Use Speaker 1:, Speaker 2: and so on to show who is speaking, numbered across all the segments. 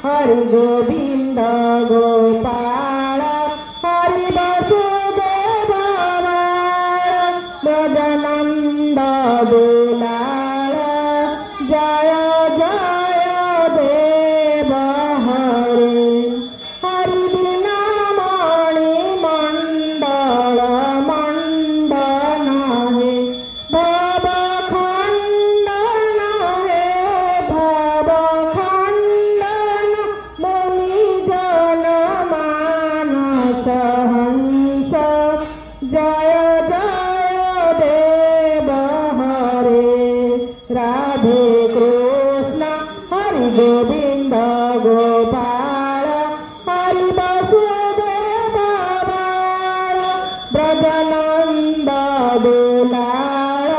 Speaker 1: हरि गोविंद गोपाल हरि वसुदेव ब्रजनंद दुलाल जय जय देव हरे हरि बिना मणि मंडल मंडन है भव खंडन है भव खंडन मुनि जन मानस हंस जय जय देव हरे राधे कृष्ण हरि गोविंद गोपाल हरि वसुदेव ब्रजनंद दुलाल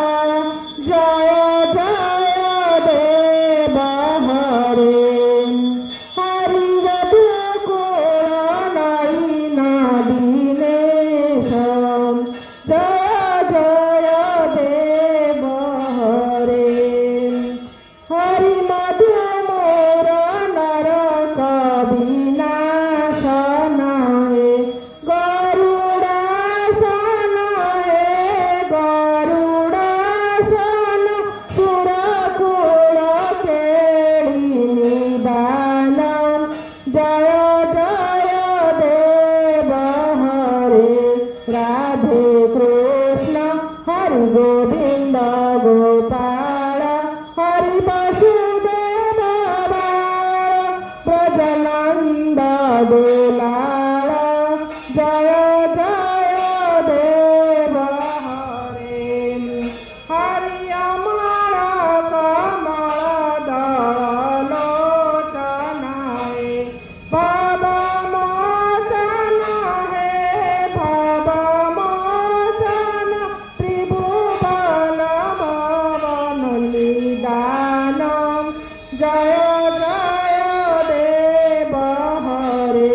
Speaker 1: जय जय देव हरे हरि रघुकुल नयन दीनेश जय जय देव हरे हरि मधु मोर नरक विनाशन हे गरुडासन हे गरुडासन सुरकुल केळी निदान जय जय देव हरे राधे कृष्ण हरि गोविंद गोपाल हरि वसुदेव ब्रजनंद दुलाल जय जय देव हरे हरि अमर कमल दल लोचन हे भव मोचन हे भव मोचन त्रिभुवन भवन निदान जय जय देव हरे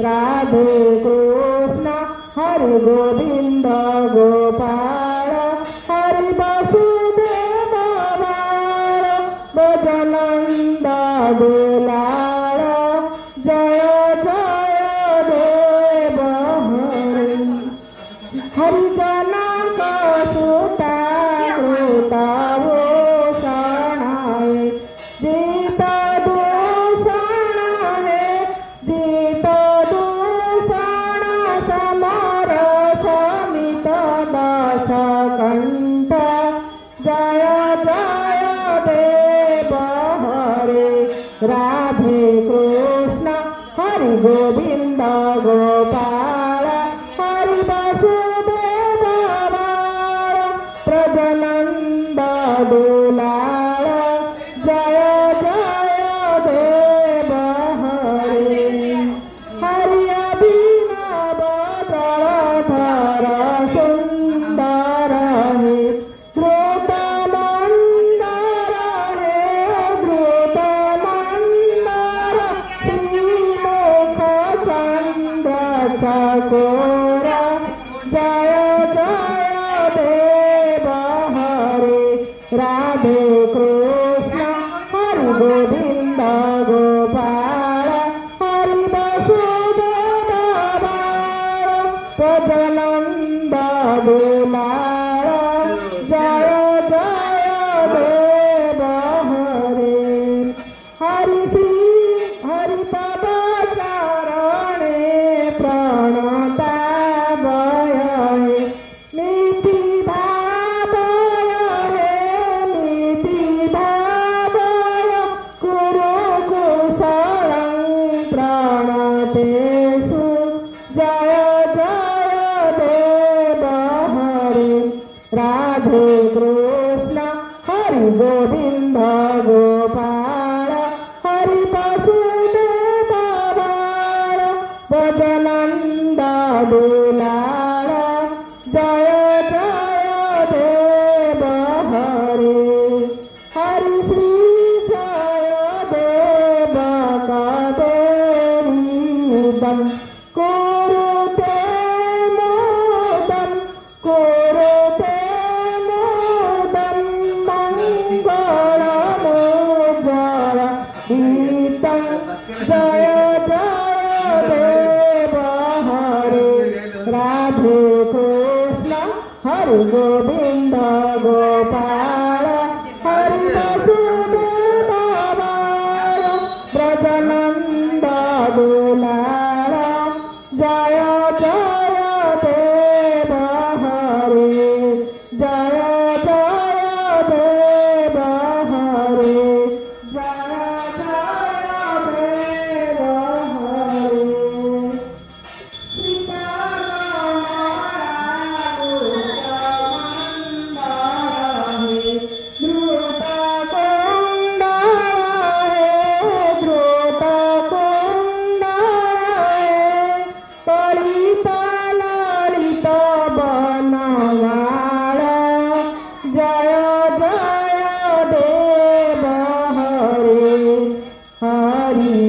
Speaker 1: राधे कृष्ण हरि गोविंद गोपाल हरि वसुदेव ब्रजनंद दुलाल जय जय देव हरे हरि जनक सुता कृतभूषण हे जीत दूषण हे जीत दूषण समर समित दश कंठ जय जय देव हरे राधे कृष्ण हरि गोविंद गोपाल हरि वसुदेव प्रजनंद दुलाल जय जय देव हरे हरि अभिनव जलधर सुंदर हे द्रुत मंदर हे द्रुत मंदर श्रीमुख चंद्र चकोर जय जय देव हरे राधे कृष्ण हरि गोविंद गोपाल हरि वसुदेव प्रजनंद दुलाल जय जय देव हरे हरि श्री हरि पद चरणे प्रणता भय हे नीति भावय हे नीति भावय कुरु कुशलं प्रणतेषु जय जय देव हरे राधे कृष्ण हरि गोविंद गोपाल हरि वसुदेव दुलार जय जय देव हरे हरि श्री जय देव कदेरीदम कुरुते मोदम कुरुते मोदम मंगलमुज्ज्वल गीतं जय जय देव हरे राधे कृष्ण हरि गोविंद गोपाल हरि वसुदेव ब्रजनंद दुलार जय जय देव हरे जय जय देव हरे जय जय देव हरे जय जय देव हरे हरि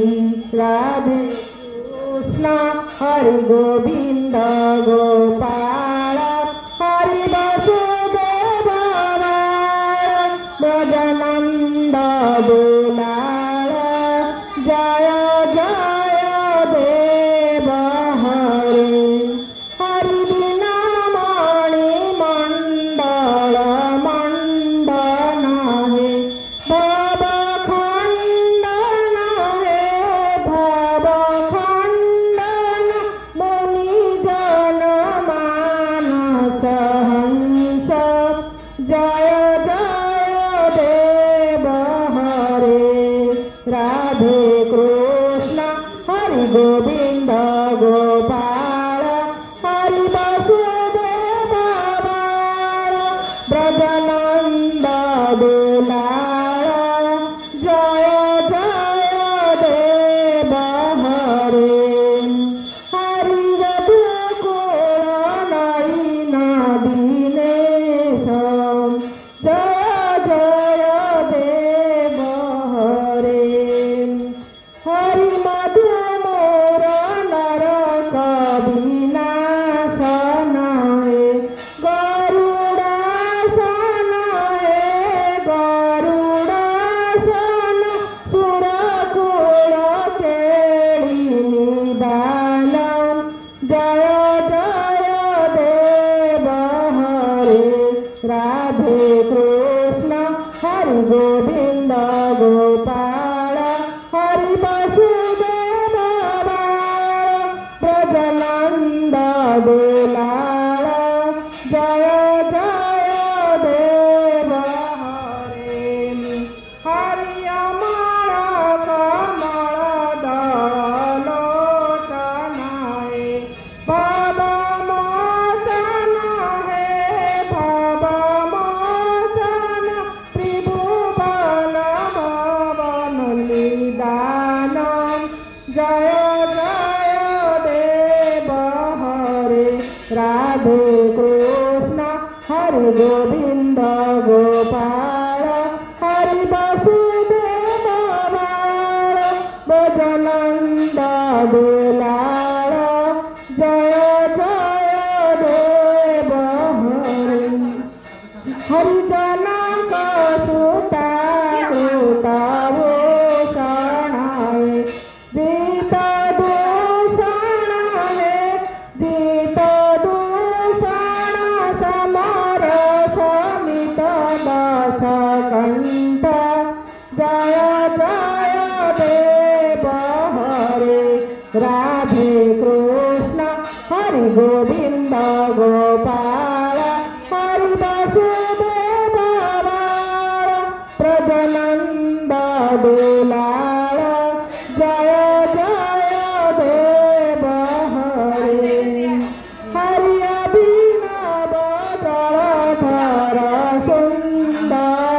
Speaker 1: राधे कृष्ण हरि गोविंद गोपाल हरि वसुदेव ब्रजनंद दुलार जय जय देव हरे हरि बिना मणि मंडल मंडन हे भव खंडन हे भव खंडन मुनि जन मानस हंस जय जय देव हरे राधे कृष्ण हरि गोविंद गोपाल हरि वसुदेव ब्रजनंद दुलार जय जय देव हरे हरि रघुकुल नयन दीनेश जय जय देव हरे हरि मधु मोर नरक विनाशन हे गरुडासन हे गरुडासन सुरकुल केळी निदान जय जय देव हरे राधे कृष्ण हरि गोविंद गोपाल हरि वसुदेव ब्रजनंद दुलार जय जय देव हरे हरि अमर कमल दल लोचन हे भव मोचन हे भव मोचन त्रिभुवन भवन निदान जय जय देव हरे राधे कृष्ण हरि गोविंद गोपाल हरि वसुदेव ब्रजनंद दुलार जय जय देव हरे हरि जनक सुता भूषण हे जीत दूषण हे जीत दूषण समर समित दश कंठ जय जय देव हरे राधे कृष्ण हरि गोविंद गोपाल हरि वसुदेव प्रजनंद